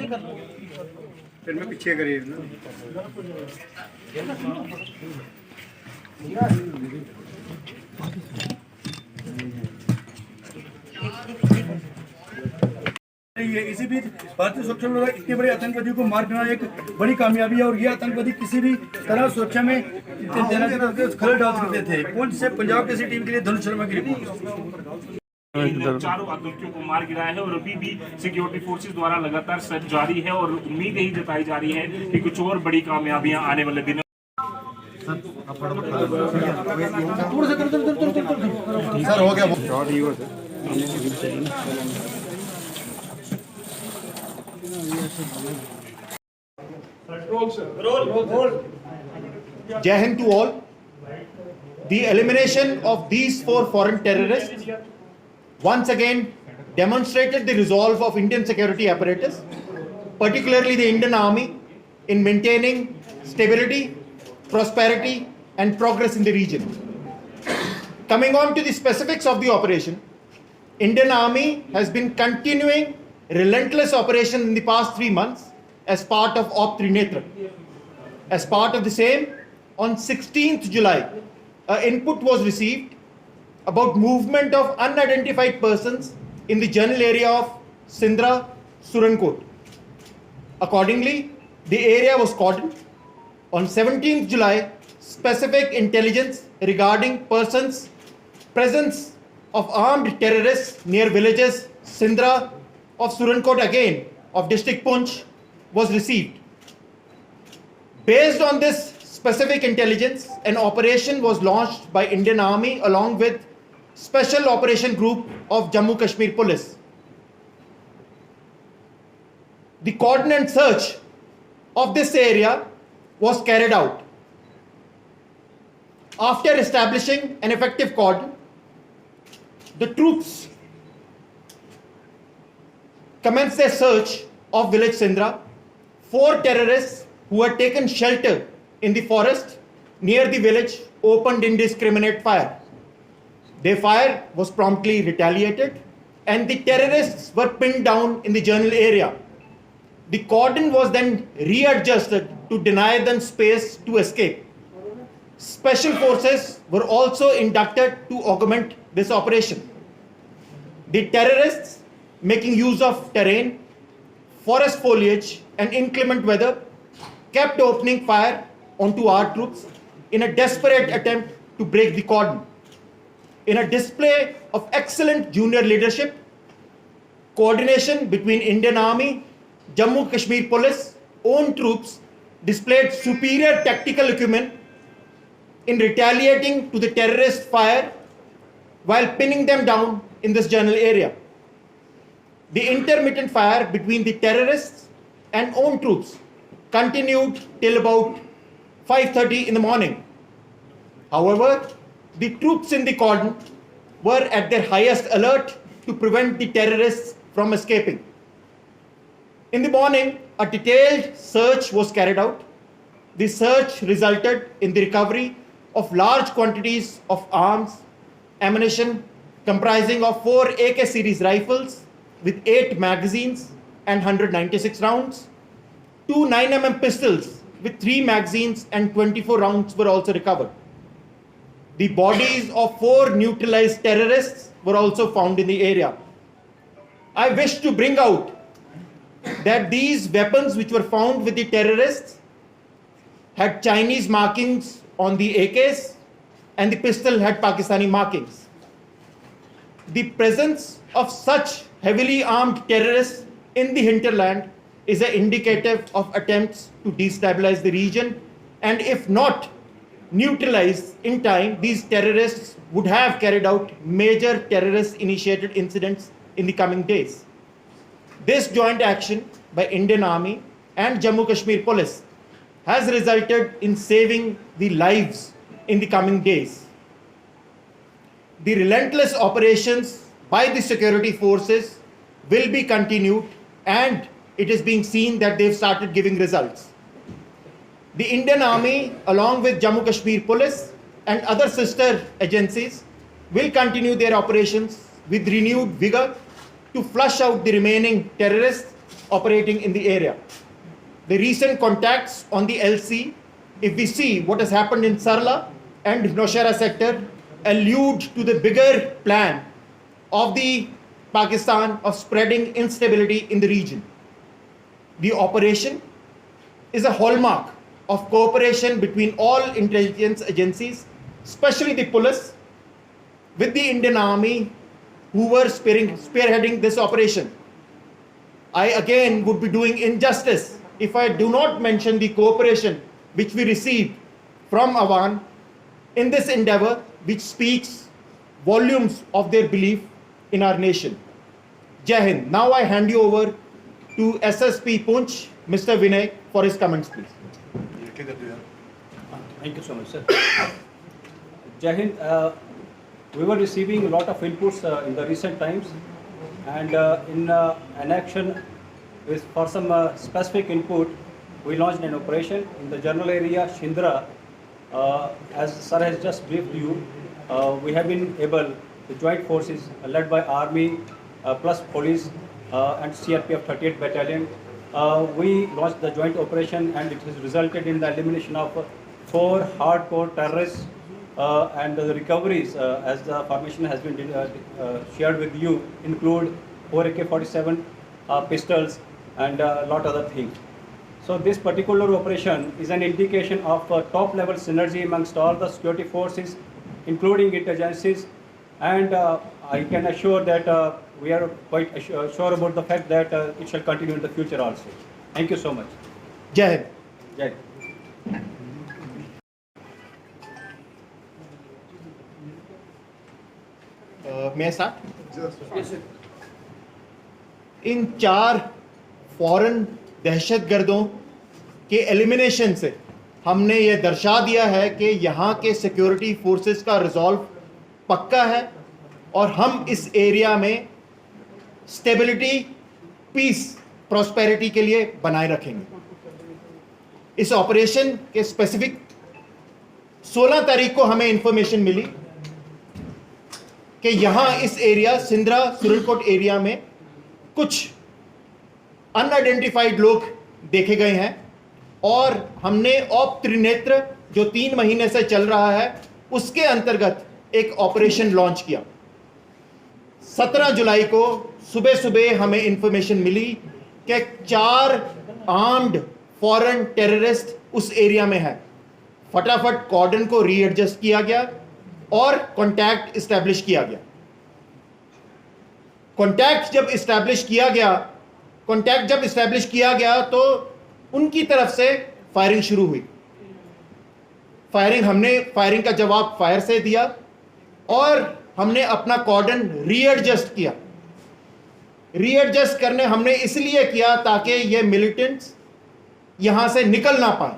फिर मैं पीछे करिए ना। ये इसी बीच भारतीय सुरक्षा विभाग इतने बड़े आतंकवादियों को मार गिराना एक बड़ी कामयाबी है और ये आतंकवादी किसी भी तरह सुरक्षा में खलल डाल सकते थे। पुंछ से पंजाब किसी टीम के लिए धनुष शर्मा की रिपोर्ट। चारों आतंकियों को मार गिराया है और अभी भी सिक्योरिटी फोर्सेस द्वारा लगातार सर्च जारी है और उम्मीद यही जताई जा रही है कि कुछ और बड़ी कामयाबियां आने वाले दिनों। सर हो गया Jai Hind to all. The elimination of these 4 foreign terrorists once again demonstrated the resolve of Indian security apparatus, particularly the Indian Army, in maintaining stability, prosperity, and progress in the region. Coming on to the specifics of the operation, Indian Army has been continuing relentless operation in the past 3 months as part of Op Trinetra. As part of the same, on 16th July, input was received about movement of unidentified persons in the general area of Sindra, Surankote. Accordingly, the area was cordoned. On 17th July, specific intelligence regarding persons' presence of armed terrorists near villages Sindra of Surankote again of district Poonch was received. Based on this specific intelligence, an operation was launched by Indian Army along with Special Operation Group of Jammu Kashmir Police. The cordon and search of this area was carried out. After establishing an effective cordon, the troops commenced their search of village Sindra. 4 terrorists who had taken shelter in the forest near the village opened indiscriminate fire. Their fire was promptly retaliated and the terrorists were pinned down in the general area. The cordon was then readjusted to deny them space to escape. Special forces were also inducted to augment this operation. The terrorists, making use of terrain, forest foliage and inclement weather, kept opening fire onto our troops in a desperate attempt to break the cordon. In a display of excellent junior leadership, coordination between Indian Army, Jammu Kashmir Police, own troops displayed superior tactical acumen in retaliating to the terrorist fire while pinning them down in this general area. The intermittent fire between the terrorists and own troops continued till about 5:30 in the morning. However, the troops in the cordon were at their highest alert to prevent the terrorists from escaping. In the morning, a detailed search was carried out. The search resulted in the recovery of large quantities of arms, ammunition comprising of 4 AK series rifles with 8 magazines and 196 rounds. 2 9mm pistols with 3 magazines and 24 rounds were also recovered. The bodies of 4 neutralized terrorists were also found in the area. I wish to bring out that these weapons which were found with the terrorists had Chinese markings on the AKs and the pistol had Pakistani markings. The presence of such heavily armed terrorists in the hinterland is an indicative of attempts to destabilize the region, and if not neutralized in time, these terrorists would have carried out major terrorist initiated incidents in the coming days. This joint action by Indian Army and Jammu Kashmir Police has resulted in saving the lives in the coming days. The relentless operations by the security forces will be continued, and it is being seen that they've started giving results. The Indian Army, along with Jammu Kashmir Police and other sister agencies, will continue their operations with renewed vigor to flush out the remaining terrorists operating in the area. The recent contacts on the LC, if we see what has happened in Sarla and Nowshera sector, allude to the bigger plan of the Pakistan of spreading instability in the region. The operation is a hallmark of cooperation between all intelligence agencies, especially the police, with the Indian Army, who were spearheading this operation. I again would be doing injustice if I do not mention the cooperation which we received from Awan in this endeavor, which speaks volumes of their belief in our nation. Jai Hind. Now I hand you over to SSP Poonch, Mr. Vinay, for his comments, please. Thank you so much, sir. Jai Hind. We were receiving a lot of inputs in the recent times, and in an action for some specific input, we launched an operation in the general area Shindra. As sir has just briefed you, we have been able, the joint forces led by Army plus police and CRPF 38th Battalion, we launched the joint operation, and it has resulted in the elimination of 4 hardcore terrorists, and the recoveries, as the formation has been shared with you, include 4 AK-47 pistols and a lot other things. So this particular operation is an indication of top level synergy amongst all the security forces, including intelligences, and I can assure that we are quite sure about the fact that it shall continue in the future also. Thank you so much. Jai Hind. Jai. May I start? Yes, sir. इन 4 foreign दहशतगर्दों के elimination से हमने ये दर्शा दिया है कि यहाँ के सिक्योरिटी फोर्सेस का रिजॉल्व पक्का है और हम इस एरिया में स्टेबिलिटी, पीस, प्रॉस्पेरिटी के लिए बनाए रखेंगे. इस ऑपरेशन के स्पेसिफिक 16 तारीख को हमें इंफॉर्मेशन मिली कि यहाँ इस एरिया सिंद्रा सुरनकोट एरिया में कुछ अनआइडेंटिफाइड लोग देखे गए हैं और हमने औप त्रिनेत्र जो 3 महीने से चल रहा है उसके अंतर्गत एक ऑपरेशन लॉन्च किया. 17 जुलाई को सुबह सुबह हमें इंफॉर्मेशन मिली कि 4 आर्म्ड फॉरेन टेररिस्ट उस एरिया में है. फटाफट कॉर्डन को रीएडजस्ट किया गया और कॉन्टैक्ट इस्टेब्लिश किया गया. कॉन्टैक्ट जब इस्टेब्लिश किया गया तो उनकी तरफ से फायरिंग शुरू हुई. हमने फायरिंग का जवाब फायर से दिया और हमने अपना कॉर्डन रीएडजस्ट किया. रीएडजस्ट करने हमने इसलिए किया ताकि ये मिलिटेंट्स यहां से निकल ना पाए.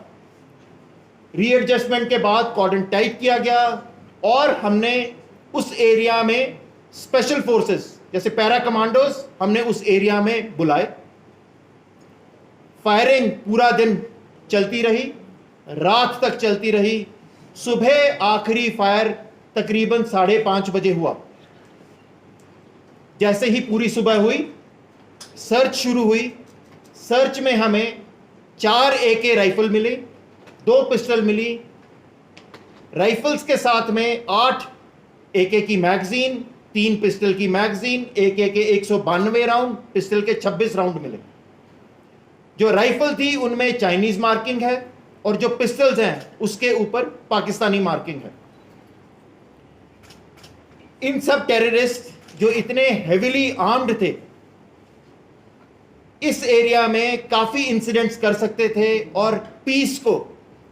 रीएडजस्टमेंट के बाद कॉर्डन टाइट किया गया और हमने उस एरिया में स्पेशल फोर्सेस जैसे पैरा कमांडोज हमने उस एरिया में बुलाए. फायरिंग पूरा दिन चलती रही, रात तक चलती रही. सुबह आखिरी फायर तकरीबन 5:30 बजे हुआ. जैसे ही पूरी सुबह हुई, सर्च शुरू हुई. सर्च में हमें 4 AK राइफल मिले, 2 पिस्टल मिली. राइफल्स के साथ में 8 AK की मैगजीन, 3 पिस्टल की मैगजीन, AK के 192 राउंड, पिस्टल के 26 राउंड मिले. जो राइफल थी उनमें चाइनीज मार्किंग है और जो पिस्टल्स हैं उसके ऊपर पाकिस्तानी मार्किंग है. इन सब टेररिस्ट जो इतने हेविली आर्म्ड थे, इस एरिया में काफी इंसिडेंट्स कर सकते थे और पीस को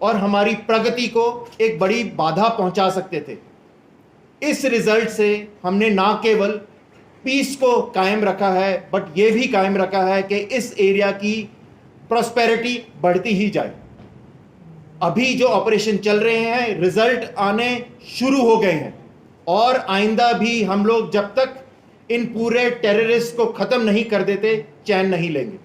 और हमारी प्रगति को एक बड़ी बाधा पहुंचा सकते थे. इस रिजल्ट से हमने ना केवल पीस को कायम रखा है बट यह भी कायम रखा है कि इस एरिया की प्रॉस्पेरिटी बढ़ती ही जाए. अभी जो ऑपरेशन चल रहे हैं रिजल्ट आने शुरू हो गए हैं और आइंदा भी हम लोग जब तक इन पूरे टेररिस्ट को खत्म नहीं कर देते चैन नहीं लेंगे.